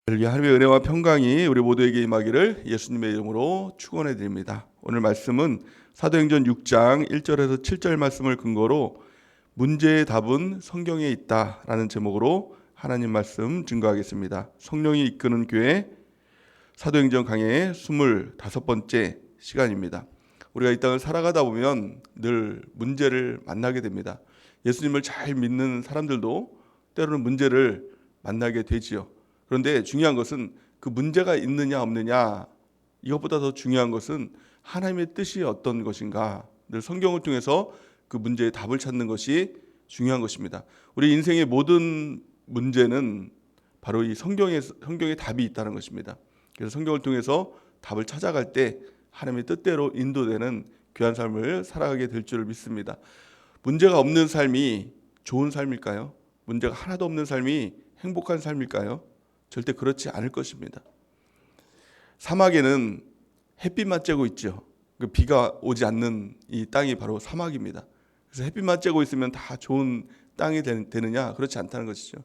하나님의 은혜와 평강이 우리 모두에게 임하기를 예수님의 이름으로 축원해 드립니다. 오늘 말씀은 사도행전 6장 1절에서 7절 말씀을 근거로 문제의 답은 성경에 있다라는 제목으로 하나님 말씀 증거하겠습니다. 성령이 이끄는 교회 사도행전 강해의 25번째 시간입니다. 우리가 이 땅을 살아가다 보면 늘 문제를 만나게 됩니다. 예수님을 잘 믿는 사람들도 때로는 문제를 만나게 되지요. 그런데 중요한 것은 그 문제가 있느냐 없느냐, 이것보다 더 중요한 것은 하나님의 뜻이 어떤 것인가, 늘 성경을 통해서 그 문제의 답을 찾는 것이 중요한 것입니다. 우리 인생의 모든 문제는 바로 이 성경의 답이 있다는 것입니다. 그래서 성경을 통해서 답을 찾아갈 때 하나님의 뜻대로 인도되는 귀한 삶을 살아가게 될 줄을 믿습니다. 문제가 없는 삶이 좋은 삶일까요? 문제가 하나도 없는 삶이 행복한 삶일까요? 절대 그렇지 않을 것입니다. 사막에는 햇빛만 쬐고 있죠. 비가 오지 않는 이 땅이 바로 사막입니다. 그래서 햇빛만 쬐고 있으면 다 좋은 땅이 되느냐? 그렇지 않다는 것이죠.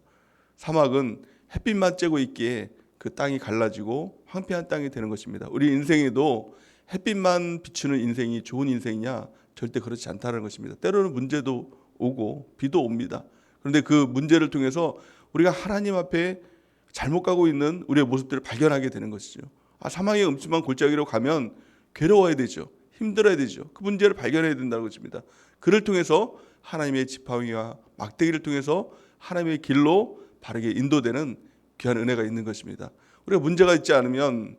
사막은 햇빛만 쬐고 있기에 그 땅이 갈라지고 황폐한 땅이 되는 것입니다. 우리 인생에도 햇빛만 비추는 인생이 좋은 인생이냐? 절대 그렇지 않다는 것입니다. 때로는 문제도 오고 비도 옵니다. 그런데 그 문제를 통해서 우리가 하나님 앞에 잘못 가고 있는 우리의 모습들을 발견하게 되는 것이죠. 사망의 음침한 골짜기로 가면 괴로워야 되죠. 힘들어야 되죠. 그 문제를 발견해야 된다는 것입니다. 그를 통해서 하나님의 지팡이와 막대기를 통해서 하나님의 길로 바르게 인도되는 귀한 은혜가 있는 것입니다. 우리가 문제가 있지 않으면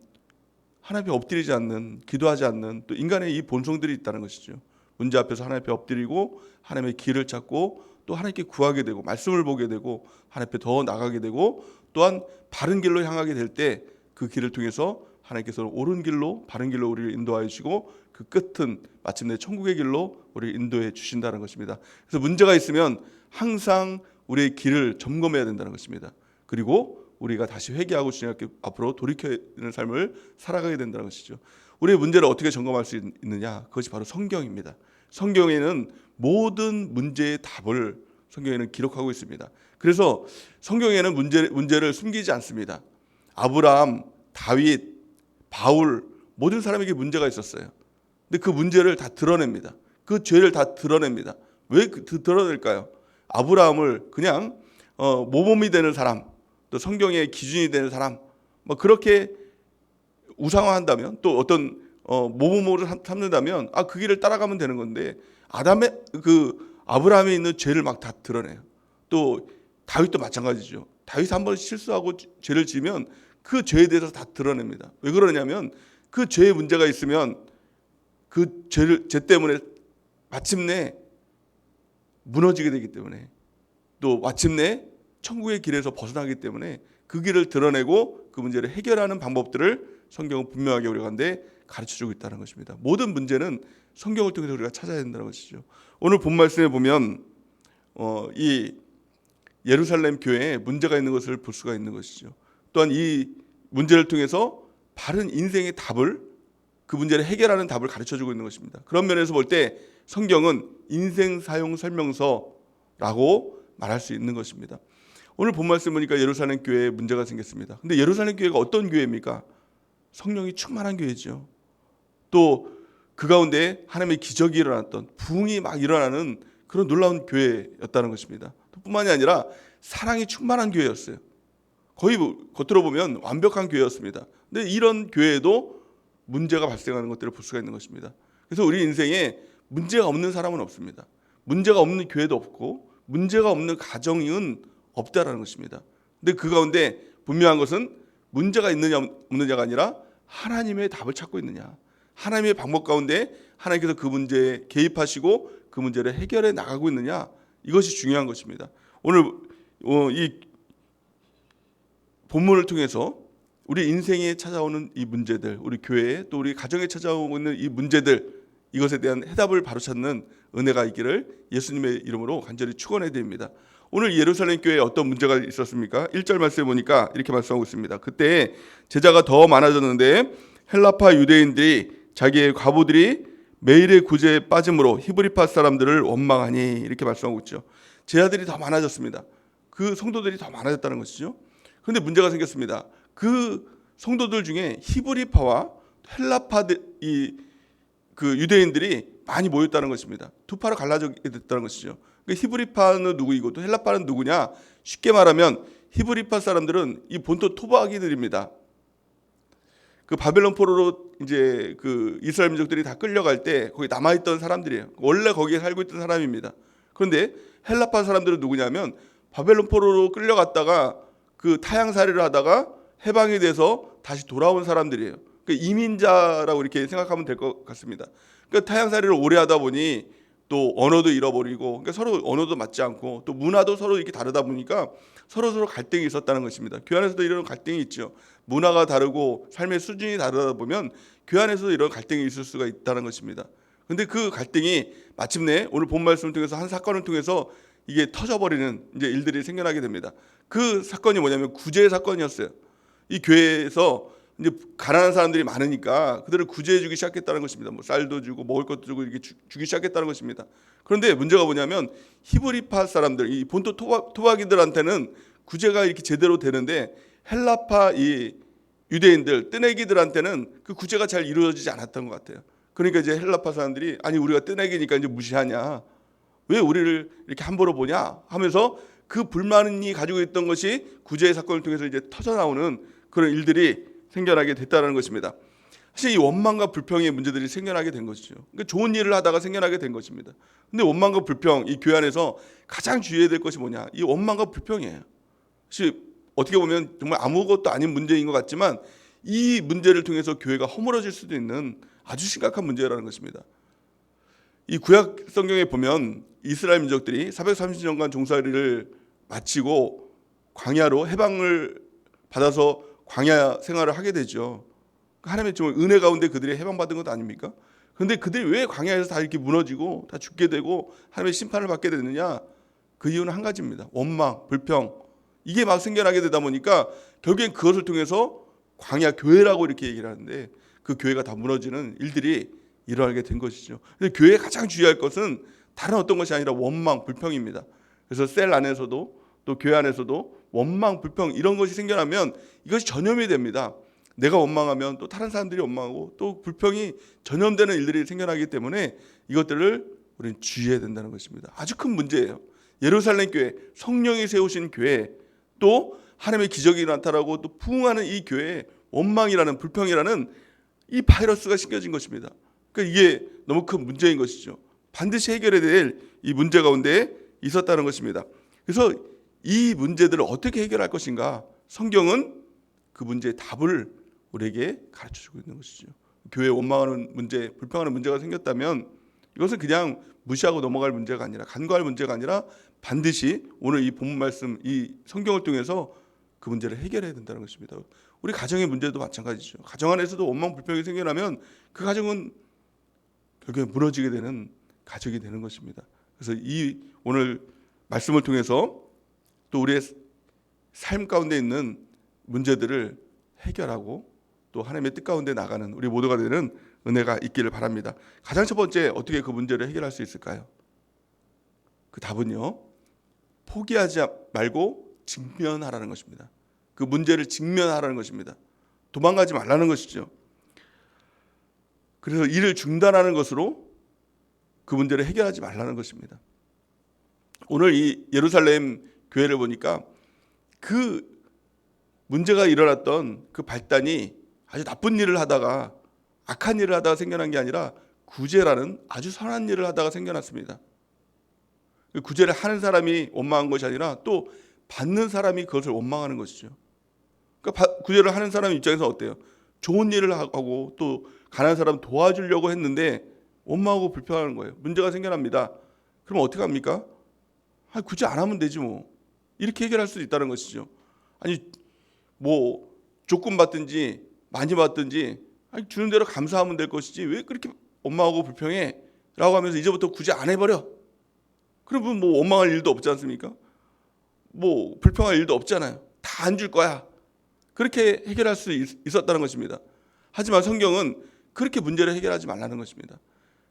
하나님 앞에 엎드리지 않는, 기도하지 않는 또 인간의 이 본성들이 있다는 것이죠. 문제 앞에서 하나님 앞에 엎드리고 하나님의 길을 찾고 또 하나님께 구하게 되고 말씀을 보게 되고 하나님 앞에 더 나가게 되고 또한 바른 길로 향하게 될 때 그 길을 통해서 하나님께서는 옳은 길로 바른 길로 우리를 인도하여 주시고 그 끝은 마침내 천국의 길로 우리를 인도해 주신다는 것입니다. 그래서 문제가 있으면 항상 우리의 길을 점검해야 된다는 것입니다. 그리고 우리가 다시 회개하고 주님 앞으로 돌이키는 삶을 살아가게 된다는 것이죠. 우리의 문제를 어떻게 점검할 수 있느냐? 그것이 바로 성경입니다. 성경에는 모든 문제의 답을 성경에는 기록하고 있습니다. 그래서 성경에는 문제를 숨기지 않습니다. 아브라함, 다윗, 바울 모든 사람에게 문제가 있었어요. 근데 그 문제를 다 드러냅니다. 그 죄를 다 드러냅니다. 왜 드러낼까요? 아브라함을 그냥 모범이 되는 사람, 또 성경의 기준이 되는 사람, 그렇게 우상화한다면 또 어떤 모범으로 삼는다면 그 길을 따라가면 되는 건데 아브라함에 있는 죄를 막 다 드러내요. 또 다윗도 마찬가지죠. 다윗 한 번 실수하고 죄를 지으면 그 죄에 대해서 다 드러냅니다. 왜 그러냐면 그 죄에 문제가 있으면 그 죄 때문에 마침내 무너지게 되기 때문에 또 마침내 천국의 길에서 벗어나기 때문에 그 길을 드러내고 그 문제를 해결하는 방법들을 성경은 분명하게 우리가 한데 가르쳐주고 있다는 것입니다. 모든 문제는 성경을 통해서 우리가 찾아야 된다는 것이죠. 오늘 본 말씀에 보면 이 예루살렘 교회에 문제가 있는 것을 볼 수가 있는 것이죠. 또한 이 문제를 통해서 바른 인생의 답을, 그 문제를 해결하는 답을 가르쳐주고 있는 것입니다. 그런 면에서 볼 때 성경은 인생 사용 설명서라고 말할 수 있는 것입니다. 오늘 본 말씀 보니까 예루살렘 교회에 문제가 생겼습니다. 근데 예루살렘 교회가 어떤 교회입니까? 성령이 충만한 교회죠. 또 그 가운데 하나님의 기적이 일어났던, 부흥이 막 일어나는 그런 놀라운 교회였다는 것입니다. 뿐만이 아니라 사랑이 충만한 교회였어요. 거의 겉으로 보면 완벽한 교회였습니다. 근데 이런 교회에도 문제가 발생하는 것들을 볼 수가 있는 것입니다. 그래서 우리 인생에 문제가 없는 사람은 없습니다. 문제가 없는 교회도 없고 문제가 없는 가정은 없다라는 것입니다. 근데 그 가운데 분명한 것은 문제가 있느냐 없느냐가 아니라 하나님의 답을 찾고 있느냐, 하나님의 방법 가운데 하나님께서 그 문제에 개입하시고 그 문제를 해결해 나가고 있느냐, 이것이 중요한 것입니다. 오늘 이 본문을 통해서 우리 인생에 찾아오는 이 문제들, 우리 교회에 또 우리 가정에 찾아오고 있는 이 문제들, 이것에 대한 해답을 바로 찾는 은혜가 있기를 예수님의 이름으로 간절히 축원해 드립니다. 오늘 예루살렘 교회에 어떤 문제가 있었습니까? 1절 말씀에 보니까 이렇게 말씀하고 있습니다. 그때 제자가 더 많아졌는데 헬라파 유대인들이 자기의 과부들이 매일의 구제에 빠짐으로 히브리파 사람들을 원망하니, 이렇게 말씀하고 있죠. 제자들이 더 많아졌습니다. 그 성도들이 더 많아졌다는 것이죠. 그런데 문제가 생겼습니다. 그 성도들 중에 히브리파와 헬라파 그 유대인들이 많이 모였다는 것입니다. 두 파로 갈라지게 됐다는 것이죠. 그러니까 히브리파는 누구이고 또 헬라파는 누구냐? 쉽게 말하면 히브리파 사람들은 이 본토 토박이들입니다. 그 바벨론 포로로 이제 그 이스라엘 민족들이 다 끌려갈 때 거기 남아있던 사람들이에요. 원래 거기에 살고 있던 사람입니다. 그런데 헬라파 사람들은 누구냐면 바벨론 포로로 끌려갔다가 그 타향살이를 하다가 해방이 돼서 다시 돌아온 사람들이에요. 그러니까 이민자라고 이렇게 생각하면 될 것 같습니다. 그러니까 타향살이를 오래 하다 보니 또 언어도 잃어버리고, 그러니까 서로 언어도 맞지 않고 또 문화도 서로 이렇게 다르다 보니까 서로 갈등이 있었다는 것입니다. 교회 안에서도 이런 갈등이 있죠. 문화가 다르고 삶의 수준이 다르다 보면 교회 안에서도 이런 갈등이 있을 수가 있다는 것입니다. 그런데 그 갈등이 마침내 오늘 본 말씀을 통해서 한 사건을 통해서 이게 터져버리는 이제 일들이 생겨나게 됩니다. 그 사건이 뭐냐면 구제 사건이었어요. 이 교회에서 이제 가난한 사람들이 많으니까 그들을 구제해주기 시작했다는 것입니다. 뭐 쌀도 주고 먹을 것도 주고 이렇게 주기 시작했다는 것입니다. 그런데 문제가 뭐냐면 히브리파 사람들, 이 본토 토박이들한테는 구제가 이렇게 제대로 되는데 헬라파 이 유대인들, 뜨내기들한테는 그 구제가 잘 이루어지지 않았던 것 같아요. 그러니까 이제 헬라파 사람들이 아니 우리가 뜨내기니까 이제 무시하냐? 왜 우리를 이렇게 함부로 보냐? 하면서 그 불만이 가지고 있던 것이 구제의 사건을 통해서 이제 터져 나오는 그런 일들이 생겨나게 됐다는 것입니다. 사실 이 원망과 불평의 문제들이 생겨나게 된 것이죠. 그러니까 좋은 일을 하다가 생겨나게 된 것입니다. 근데 원망과 불평, 이 교회 안에서 가장 주의해야 될 것이 뭐냐? 이 원망과 불평이에요. 사실 어떻게 보면 정말 아무것도 아닌 문제인 것 같지만 이 문제를 통해서 교회가 허물어질 수도 있는 아주 심각한 문제라는 것입니다. 이 구약 성경에 보면 이스라엘 민족들이 430년간 종살이를 마치고 광야로 해방을 받아서 광야 생활을 하게 되죠. 하나님의 정말 은혜 가운데 그들이 해방받은 것 아닙니까? 그런데 그들이 왜 광야에서 다 이렇게 무너지고 다 죽게 되고 하나님의 심판을 받게 되느냐? 그 이유는 한 가지입니다. 원망, 불평. 이게 막 생겨나게 되다 보니까 결국엔 그것을 통해서 광야 교회라고 이렇게 얘기를 하는데 그 교회가 다 무너지는 일들이 일어나게 된 것이죠. 근데 교회에 가장 주의할 것은 다른 어떤 것이 아니라 원망, 불평입니다. 그래서 셀 안에서도 또 교회 안에서도 원망, 불평 이런 것이 생겨나면 이것이 전염이 됩니다. 내가 원망하면 또 다른 사람들이 원망하고 또 불평이 전염되는 일들이 생겨나기 때문에 이것들을 우리는 주의해야 된다는 것입니다. 아주 큰 문제예요. 예루살렘 교회, 성령이 세우신 교회, 또 하나님의 기적이 나타나고 또 부흥하는 이 교회에 원망이라는 불평이라는 이 바이러스가 심겨진 것입니다. 그러니까 이게 너무 큰 문제인 것이죠. 반드시 해결해야 될 이 문제 가운데 있었다는 것입니다. 그래서 이 문제들을 어떻게 해결할 것인가? 성경은 그 문제의 답을 우리에게 가르쳐주고 있는 것이죠. 교회에 원망하는 문제, 불평하는 문제가 생겼다면 이것은 그냥 무시하고 넘어갈 문제가 아니라 간과할 문제가 아니라 반드시 오늘 이 본문 말씀, 이 성경을 통해서 그 문제를 해결해야 된다는 것입니다. 우리 가정의 문제도 마찬가지죠. 가정 안에서도 원망, 불평이 생겨나면 그 가정은 결국에 무너지게 되는 가족이 되는 것입니다. 그래서 이 오늘 말씀을 통해서 또 우리의 삶 가운데 있는 문제들을 해결하고 또 하나님의 뜻 가운데 나가는 우리 모두가 되는 은혜가 있기를 바랍니다. 가장 첫 번째 어떻게 그 문제를 해결할 수 있을까요? 그 답은요, 포기하지 말고 직면하라는 것입니다. 그 문제를 직면하라는 것입니다. 도망가지 말라는 것이죠. 그래서 일을 중단하는 것으로 그 문제를 해결하지 말라는 것입니다. 오늘 이 예루살렘 교회를 보니까 그 문제가 일어났던 그 발단이 아주 나쁜 일을 하다가 악한 일을 하다가 생겨난 게 아니라 구제라는 아주 선한 일을 하다가 생겨났습니다. 구제를 하는 사람이 원망한 것이 아니라 또 받는 사람이 그것을 원망하는 것이죠. 그러니까 구제를 하는 사람 입장에서 어때요? 좋은 일을 하고 또 가난한 사람 도와주려고 했는데 원망하고 불평하는 거예요. 문제가 생겨납니다. 그럼 어떻게 합니까? 구제 안 하면 되지 뭐. 이렇게 해결할 수도 있다는 것이죠. 아니 뭐 조금 받든지 많이 받든지 주는 대로 감사하면 될 것이지 왜 그렇게 원망하고 불평해? 라고 하면서 이제부터 구제 안 해버려. 그러면 뭐 원망할 일도 없지 않습니까? 뭐 불평할 일도 없잖아요. 다 안 줄 거야. 그렇게 해결할 수 있었다는 것입니다. 하지만 성경은 그렇게 문제를 해결하지 말라는 것입니다.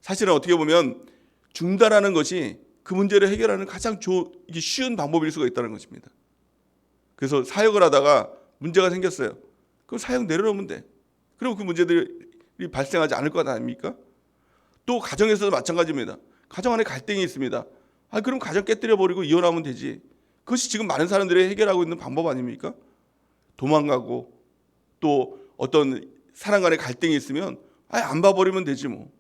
사실은 어떻게 보면 중단하는 것이 그 문제를 해결하는 가장 쉬운 방법일 수가 있다는 것입니다. 그래서 사역을 하다가 문제가 생겼어요. 그럼 사형 내려놓으면 돼. 그럼 그 문제들이 발생하지 않을 것 아닙니까? 또 가정에서도 마찬가지입니다. 가정 안에 갈등이 있습니다. 그럼 가정 깨뜨려 버리고 이혼하면 되지. 그것이 지금 많은 사람들이 해결하고 있는 방법 아닙니까? 도망가고 또 어떤 사람 간의 갈등이 있으면 안 봐버리면 되지 뭐.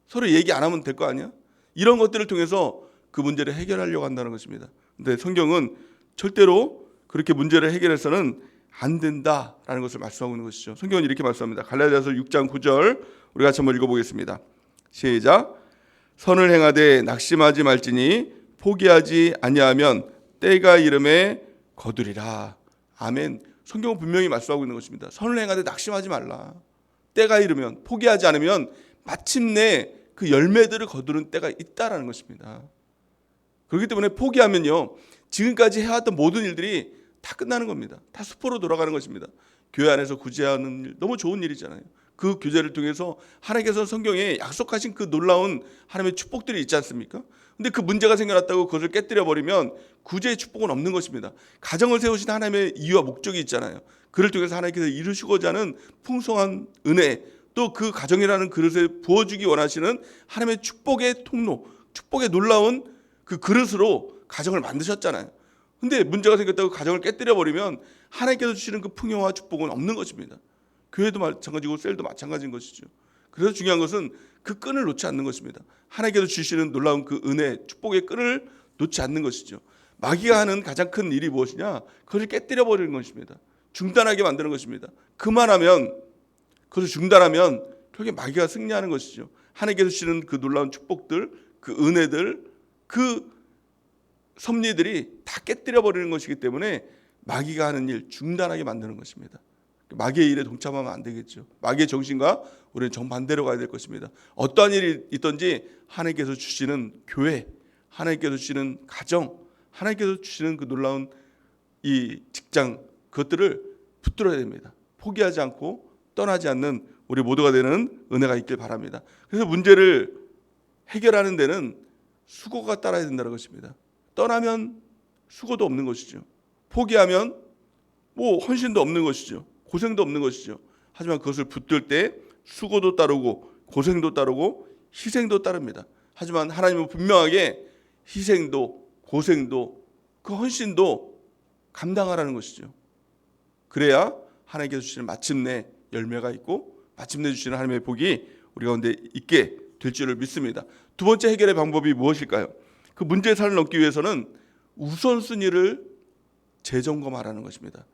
서로 얘기 안 하면 될 거 아니야? 이런 것들을 통해서 그 문제를 해결하려고 한다는 것입니다. 근데 성경은 절대로 그렇게 문제를 해결해서는 안 된다라는 것을 말씀하고 있는 것이죠. 성경은 이렇게 말씀합니다. 갈라디아서 6장 9절 우리 같이 한번 읽어보겠습니다. 시작. 선을 행하되 낙심하지 말지니 포기하지 아니하면 때가 이름에 거두리라. 아멘. 성경은 분명히 말씀하고 있는 것입니다. 선을 행하되 낙심하지 말라. 때가 이르면, 포기하지 않으면 마침내 그 열매들을 거두는 때가 있다라는 것입니다. 그렇기 때문에 포기하면요, 지금까지 해왔던 모든 일들이 다 끝나는 겁니다. 다 수포로 돌아가는 것입니다. 교회 안에서 구제하는 일, 너무 좋은 일이잖아요. 그 교제를 통해서 하나님께서 성경에 약속하신 그 놀라운 하나님의 축복들이 있지 않습니까? 근데 그 문제가 생겨났다고 그것을 깨뜨려 버리면 구제의 축복은 없는 것입니다. 가정을 세우신 하나님의 이유와 목적이 있잖아요. 그를 통해서 하나님께서 이루시고자 하는 풍성한 은혜, 또 그 가정이라는 그릇에 부어주기 원하시는 하나님의 축복의 통로, 축복의 놀라운 그 그릇으로 가정을 만드셨잖아요. 근데 문제가 생겼다고 가정을 깨뜨려 버리면 하나님께서 주시는 그 풍요와 축복은 없는 것입니다. 교회도 마찬가지고 셀도 마찬가지인 것이죠. 그래서 중요한 것은 그 끈을 놓지 않는 것입니다. 하나님께서 주시는 놀라운 그 은혜, 축복의 끈을 놓지 않는 것이죠. 마귀가 하는 가장 큰 일이 무엇이냐? 그것을 깨뜨려 버리는 것입니다. 중단하게 만드는 것입니다. 그만하면, 그것을 중단하면 결국에 마귀가 승리하는 것이죠. 하나님께서 주시는 그 놀라운 축복들, 그 은혜들, 그 섭리들이 다 깨뜨려 버리는 것이기 때문에 마귀가 하는 일 중단하게 만드는 것입니다. 마귀의 일에 동참하면 안 되겠죠. 마귀의 정신과 우리는 정반대로 가야 될 것입니다. 어떠한 일이 있든지 하나님께서 주시는 교회, 하나님께서 주시는 가정, 하나님께서 주시는 그 놀라운 이 직장, 그것들을 붙들어야 됩니다. 포기하지 않고 떠나지 않는 우리 모두가 되는 은혜가 있길 바랍니다. 그래서 문제를 해결하는 데는 수고가 따라야 된다는 것입니다. 떠나면 수고도 없는 것이죠. 포기하면 헌신도 없는 것이죠. 고생도 없는 것이죠. 하지만 그것을 붙들 때 수고도 따르고 고생도 따르고 희생도 따릅니다. 하지만 하나님은 분명하게 희생도 고생도 그 헌신도 감당하라는 것이죠. 그래야 하나님께서 주시는 마침내 열매가 있고 마침내 주시는 하나님의 복이 우리 가운데 있게 될 줄을 믿습니다. 두 번째 해결의 방법이 무엇일까요? 그 문제의 산을 넘기 위해서는 우선순위를 재점검하라는 것입니다.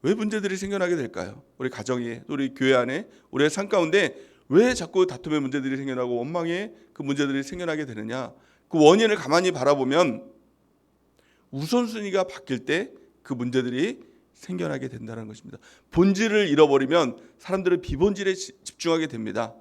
왜 문제들이 생겨나게 될까요? 우리 가정에, 우리 교회 안에, 우리의 삶 가운데 왜 자꾸 다툼의 문제들이 생겨나고 원망의 그 문제들이 생겨나게 되느냐? 그 원인을 가만히 바라보면 우선순위가 바뀔 때 그 문제들이 생겨나게 된다는 것입니다. 본질을 잃어버리면 사람들은 비본질에 집중하게 됩니다.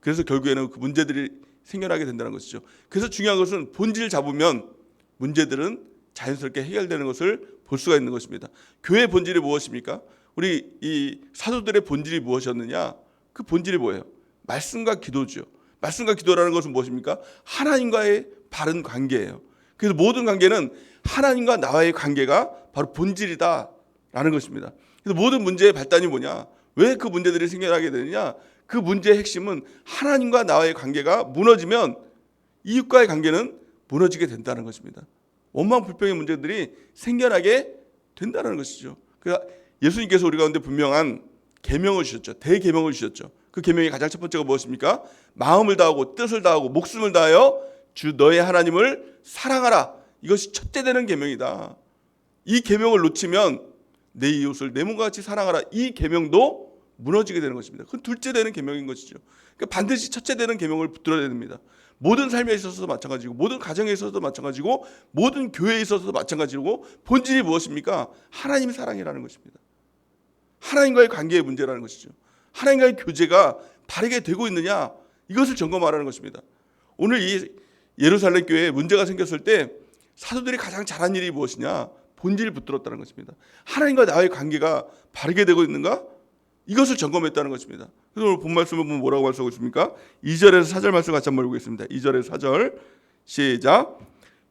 그래서 결국에는 그 문제들이 생겨나게 된다는 것이죠. 그래서 중요한 것은 본질을 잡으면 문제들은 자연스럽게 해결되는 것을 볼 수가 있는 것입니다. 교회의 본질이 무엇입니까? 우리 이 사도들의 본질이 무엇이었느냐? 그 본질이 뭐예요? 말씀과 기도죠. 말씀과 기도라는 것은 무엇입니까? 하나님과의 바른 관계예요. 그래서 모든 관계는 하나님과 나와의 관계가 바로 본질이다라는 것입니다. 그래서 모든 문제의 발단이 뭐냐? 왜 그 문제들이 생겨나게 되느냐? 그 문제의 핵심은 하나님과 나와의 관계가 무너지면 이웃과의 관계는 무너지게 된다는 것입니다. 원망 불평의 문제들이 생겨나게 된다는 것이죠. 그러니까 예수님께서 우리 가운데 분명한 계명을 주셨죠. 대계명을 주셨죠. 그 계명의 가장 첫 번째가 무엇입니까? 마음을 다하고 뜻을 다하고 목숨을 다하여 주 너의 하나님을 사랑하라. 이것이 첫째 되는 계명이다. 이 계명을 놓치면 내 이웃을 내 몸과 같이 사랑하라. 이 계명도 무너지게 되는 것입니다. 그건 둘째 되는 계명인 것이죠. 그러니까 반드시 첫째 되는 계명을 붙들어야 됩니다. 모든 삶에 있어서도 마찬가지고 모든 가정에 있어서도 마찬가지고 모든 교회에 있어서도 마찬가지고 본질이 무엇입니까? 하나님 사랑이라는 것입니다. 하나님과의 관계의 문제라는 것이죠. 하나님과의 교제가 바르게 되고 있느냐, 이것을 점검하라는 것입니다. 오늘 이 예루살렘 교회에 문제가 생겼을 때 사도들이 가장 잘한 일이 무엇이냐? 본질을 붙들었다는 것입니다. 하나님과 나의 관계가 바르게 되고 있는가? 이것을 점검했다는 것입니다. 그래서 오늘 본 말씀을 보면 뭐라고 말씀하고 있습니까? 2절에서 4절 말씀 같이 한번 읽겠습니다. 2절에서 4절 시작.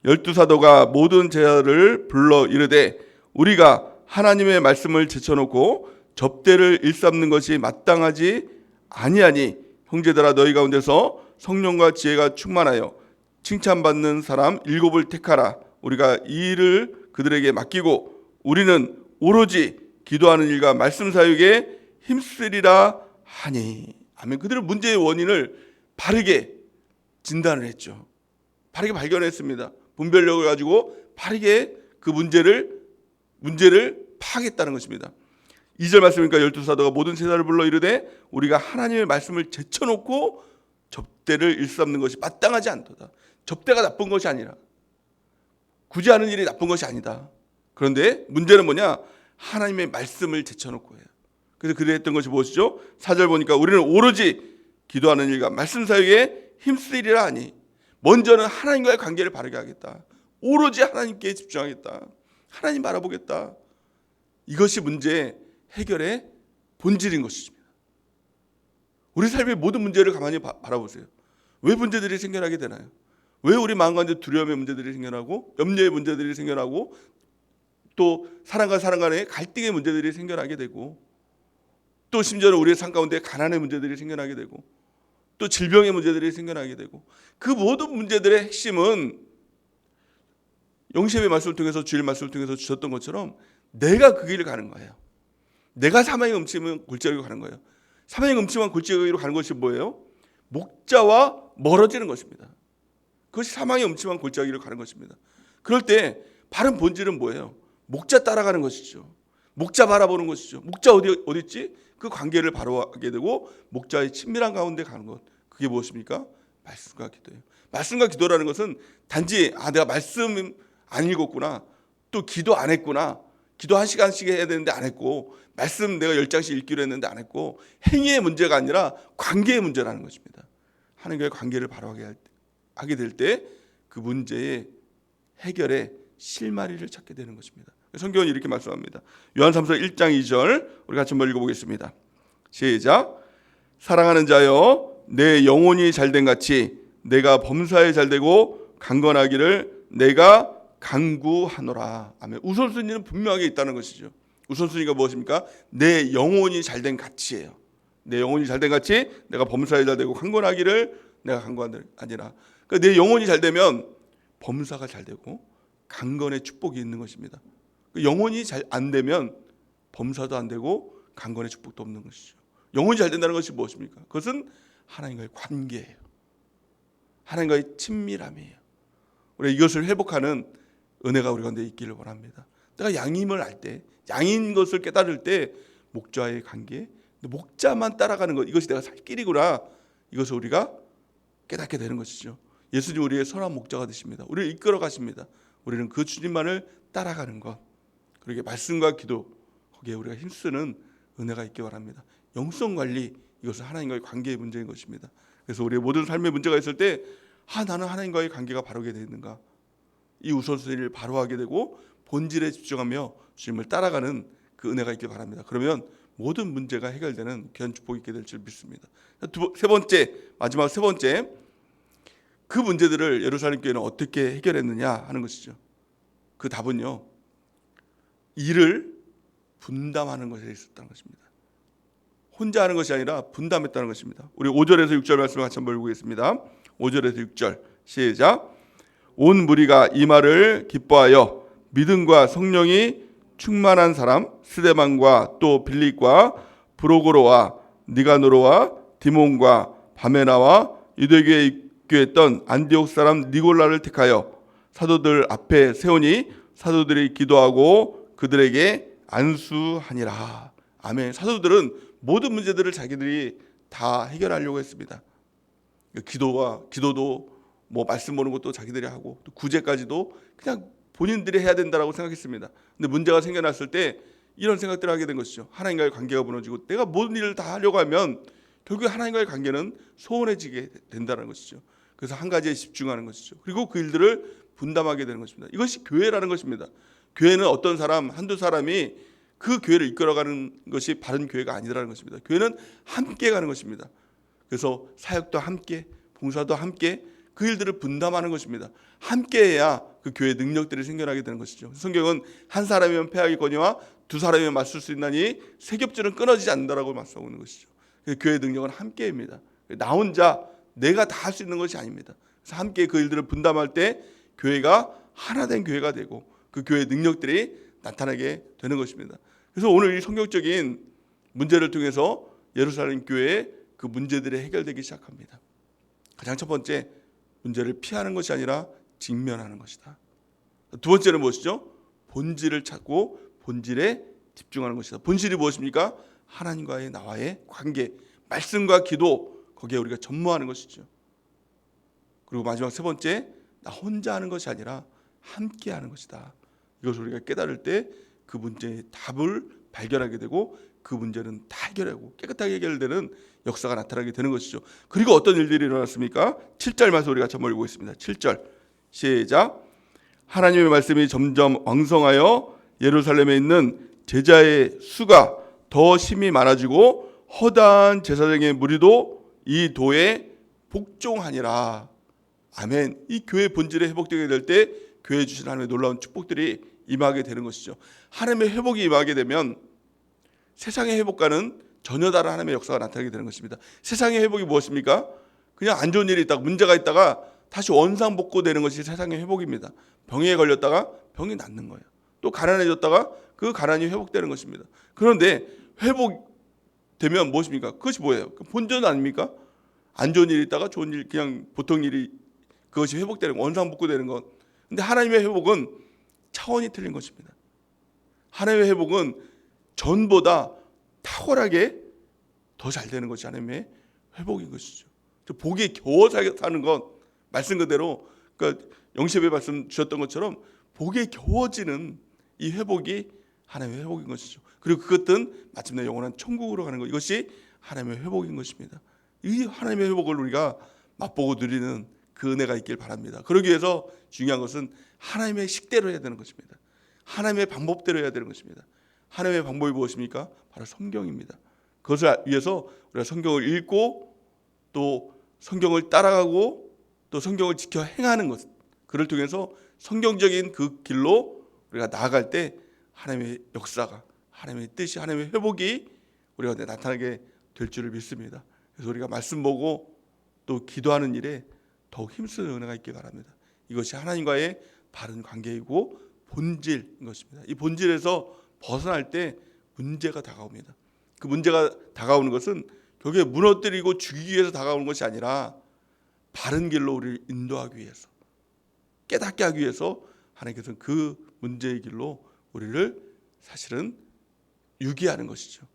12 사도가 모든 제자를 불러 이르되 우리가 하나님의 말씀을 제쳐놓고 접대를 일삼는 것이 마땅하지 아니하니 형제들아 너희 가운데서 성령과 지혜가 충만하여 칭찬받는 사람 7을 택하라. 우리가 이 일을 그들에게 맡기고 우리는 오로지 기도하는 일과 말씀 사역에 힘쓰리라 하니. 아멘. 그들은 문제의 원인을 바르게 진단을 했죠. 바르게 발견했습니다. 분별력을 가지고 바르게 그 문제를 파악했다는 것입니다. 2절 말씀이니까 12사도가 모든 제사를 불러 이르되 우리가 하나님의 말씀을 제쳐놓고 접대를 일삼는 것이 마땅하지 않도다. 접대가 나쁜 것이 아니라, 굳이 하는 일이 나쁜 것이 아니다. 그런데 문제는 뭐냐? 하나님의 말씀을 제쳐놓고 해요. 그래서 그들이 했던 것이 무엇이죠? 4절 보니까 우리는 오로지 기도하는 일과 말씀 사역에 힘쓰리라 하니, 먼저는 하나님과의 관계를 바르게 하겠다. 오로지 하나님께 집중하겠다. 하나님 바라보겠다. 이것이 문제 해결의 본질인 것입니다. 우리 삶의 모든 문제를 가만히 바라보세요. 왜 문제들이 생겨나게 되나요? 왜 우리 마음 가운데 두려움의 문제들이 생겨나고, 염려의 문제들이 생겨나고, 또 사람과 사람 간의 갈등의 문제들이 생겨나게 되고, 또 심지어는 우리의 삶 가운데 가난의 문제들이 생겨나게 되고, 또 질병의 문제들이 생겨나게 되고, 그 모든 문제들의 핵심은 영심의 말씀을 통해서, 주일 말씀을 통해서 주셨던 것처럼 내가 그 길을 가는 거예요. 내가 사망의 음침한 골짜기로 가는 거예요. 사망의 음침한 골짜기로 가는 것이 뭐예요? 목자와 멀어지는 것입니다. 그것이 사망의 음침한 골짜기로 가는 것입니다. 그럴 때 바른 본질은 뭐예요? 목자 따라가는 것이죠. 목자 바라보는 것이죠. 목자 어디 있지? 그 관계를 바라보게 되고 목자의 친밀한 가운데 가는 것. 그게 무엇입니까? 말씀과 기도예요. 말씀과 기도라는 것은 단지 내가 말씀 안 읽었구나, 또 기도 안 했구나, 기도 1시간씩 해야 되는데 안 했고, 말씀 내가 10장씩 읽기로 했는데 안 했고, 행위의 문제가 아니라 관계의 문제라는 것입니다. 하나님과의 관계를 바라보게 하게 될 때 그 문제의 해결의 실마리를 찾게 되는 것입니다. 성경은 이렇게 말씀합니다. 요한삼서 1장 2절 우리 같이 한번 읽어보겠습니다. 시작. 사랑하는 자여, 내 영혼이 잘된 같이 내가 범사에 잘되고 강건하기를 내가 간구하노라. 아멘. 우선순위는 분명하게 있다는 것이죠. 우선순위가 무엇입니까? 내 영혼이 잘된 가치예요. 내 영혼이 잘된 가치, 내가 범사에 잘되고 강건하기를 내가 간구하니라. 그러니까 내 영혼이 잘되면 범사가 잘되고 강건의 축복이 있는 것입니다. 영혼이 잘 안 되면 범사도 안 되고 강건의 축복도 없는 것이죠. 영혼이 잘 된다는 것이 무엇입니까? 그것은 하나님과의 관계예요. 하나님과의 친밀함이에요. 우리 이것을 회복하는 은혜가 우리 가운데 있기를 원합니다. 내가 양임을 할 때, 양인 것을 깨달을 때 목자의 관계, 목자만 따라가는 것, 이것이 내가 살 길이구나, 이것을 우리가 깨닫게 되는 것이죠. 예수님 우리의 선한 목자가 되십니다. 우리를 이끌어 가십니다. 우리는 그 주님만을 따라가는 것, 그렇게 말씀과 기도, 거기에 우리가 힘쓰는 은혜가 있기 바랍니다. 영성 관리, 이것은 하나님과의 관계의 문제인 것입니다. 그래서 우리의 모든 삶의 문제가 있을 때 나는 하나님과의 관계가 바르게 되어 있는가, 이 우선순위를 바로 하게 되고 본질에 집중하며 주님을 따라가는 그 은혜가 있길 바랍니다. 그러면 모든 문제가 해결되는 귀한 축복이 있게 될 줄 믿습니다. 세 번째, 마지막 세 번째, 그 문제들을 예루살렘 교회는 어떻게 해결했느냐 하는 것이죠. 그 답은요, 일을 분담하는 것에 있었다는 것입니다. 혼자 하는 것이 아니라 분담했다는 것입니다. 우리 5절에서 6절 말씀을 같이 한번 읽어보겠습니다. 5절에서 6절 시작. 온 무리가 이 말을 기뻐하여 믿음과 성령이 충만한 사람 스데반과 또 빌립과 브로고로와 니가노로와 디몬과 바메나와 유대교에 입교했던 안디옥 사람 니골라를 택하여 사도들 앞에 세우니 사도들이 기도하고 그들에게 안수하니라. 아멘. 사도들은 모든 문제들을 자기들이 다 해결하려고 했습니다. 기도도 뭐 말씀 보는 것도 자기들이 하고, 또 구제까지도 그냥 본인들이 해야 된다라고 생각했습니다. 근데 문제가 생겨났을 때 이런 생각들을 하게 된 것이죠. 하나님과의 관계가 무너지고 내가 모든 일을 다 하려고 하면 결국 하나님과의 관계는 소원해지게 된다는 것이죠. 그래서 한 가지에 집중하는 것이죠. 그리고 그 일들을 분담하게 되는 것입니다. 이것이 교회라는 것입니다. 교회는 어떤 사람, 한두 사람이 그 교회를 이끌어가는 것이 바른 교회가 아니라는 것입니다. 교회는 함께 가는 것입니다. 그래서 사역도 함께, 봉사도 함께, 그 일들을 분담하는 것입니다. 함께 해야 그 교회의 능력들이 생겨나게 되는 것이죠. 성경은 한 사람이면 패하겠거니와 두 사람이 맞설 수 있나니 세 겹줄은 끊어지지 않는다라고 말씀하고 있는 것이죠. 교회의 능력은 함께입니다. 나 혼자 내가 다 할 수 있는 것이 아닙니다. 그래서 함께 그 일들을 분담할 때 교회가 하나 된 교회가 되고 그 교회의 능력들이 나타나게 되는 것입니다. 그래서 오늘 이 성경적인 문제를 통해서 예루살렘 교회의 그 문제들이 해결되기 시작합니다. 가장 첫 번째, 문제를 피하는 것이 아니라 직면하는 것이다. 두 번째는 무엇이죠? 본질을 찾고 본질에 집중하는 것이다. 본질이 무엇입니까? 하나님과의 나와의 관계, 말씀과 기도, 거기에 우리가 전무하는 것이죠. 그리고 마지막 세 번째, 나 혼자 하는 것이 아니라 함께 하는 것이다. 이것을 우리가 깨달을 때 그 문제의 답을 발견하게 되고 그 문제는 다 해결하고 깨끗하게 해결되는 역사가 나타나게 되는 것이죠. 그리고 어떤 일들이 일어났습니까? 7절 말씀 우리가 한번 읽고 있습니다. 7절 시작. 하나님의 말씀이 점점 왕성하여 예루살렘에 있는 제자의 수가 더 심히 많아지고 허다한 제사장의 무리도 이 도에 복종하니라. 아멘. 이 교회의 본질이 회복되게 될 때 교회에 주신 하나님의 놀라운 축복들이 임하게 되는 것이죠. 하나님의 회복이 임하게 되면 세상의 회복과는 전혀 다른 하나님의 역사가 나타나게 되는 것입니다. 세상의 회복이 무엇입니까? 그냥 안 좋은 일이 있다가 문제가 있다가 다시 원상복구되는 것이 세상의 회복입니다. 병에 걸렸다가 병이 낫는 거예요. 또 가난해졌다가 그 가난이 회복되는 것입니다. 그런데 회복되면 무엇입니까? 그것이 뭐예요? 본전 아닙니까? 안 좋은 일이 있다가 좋은 일, 그냥 보통 일이 그것이 회복되는 것, 원상복구되는 것. 근데 하나님의 회복은 차원이 틀린 것입니다. 하나님의 회복은 전보다 탁월하게 더 잘 되는 것이 하나님의 회복인 것이죠. 복이 겨워 사는 것, 말씀 그대로 그러니까 영시의 말씀 주셨던 것처럼 복에 겨워지는 이 회복이 하나님의 회복인 것이죠. 그리고 그것은 마침내 영원한 천국으로 가는 것, 이것이 하나님의 회복인 것입니다. 이 하나님의 회복을 우리가 맛보고 누리는 그 은혜가 있길 바랍니다. 그러기 위해서 중요한 것은 하나님의 식대로 해야 되는 것입니다. 하나님의 방법대로 해야 되는 것입니다. 하나님의 방법이 무엇입니까? 바로 성경입니다. 그것을 위해서 우리가 성경을 읽고 또 성경을 따라가고 또 성경을 지켜 행하는 것, 그를 통해서 성경적인 그 길로 우리가 나아갈 때 하나님의 역사가, 하나님의 뜻이, 하나님의 회복이 우리 가운데 나타나게 될 줄을 믿습니다. 그래서 우리가 말씀 보고 또 기도하는 일에 더욱 힘쓰는 은혜가 있길 바랍니다. 이것이 하나님과의 바른 관계이고 본질인 것입니다. 이 본질에서 벗어날 때 문제가 다가옵니다. 그 문제가 다가오는 것은 결국에 무너뜨리고 죽이기 위해서 다가오는 것이 아니라 바른 길로 우리를 인도하기 위해서, 깨닫게 하기 위해서 하나님께서는 그 문제의 길로 우리를 사실은 유기하는 것이죠.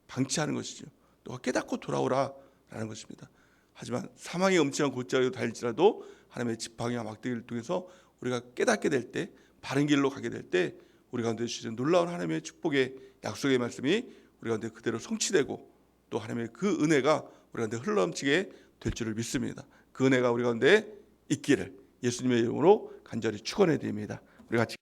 방치하는 것이죠. 너가 깨닫고 돌아오라라는 것입니다. 하지만 사망의 엄청난 골짜기로 달릴지라도 하나님의 지팡이와 막대기를 통해서 우리가 깨닫게 될 때, 바른 길로 가게 될 때 우리 가운데 주신 놀라운 하나님의 축복의 약속의 말씀이 우리 가운데 그대로 성취되고 또 하나님의 그 은혜가 우리 가운데 흘러넘치게 될 줄을 믿습니다. 그 은혜가 우리 가운데 있기를 예수님의 이름으로 간절히 축원해 드립니다. 우리 같이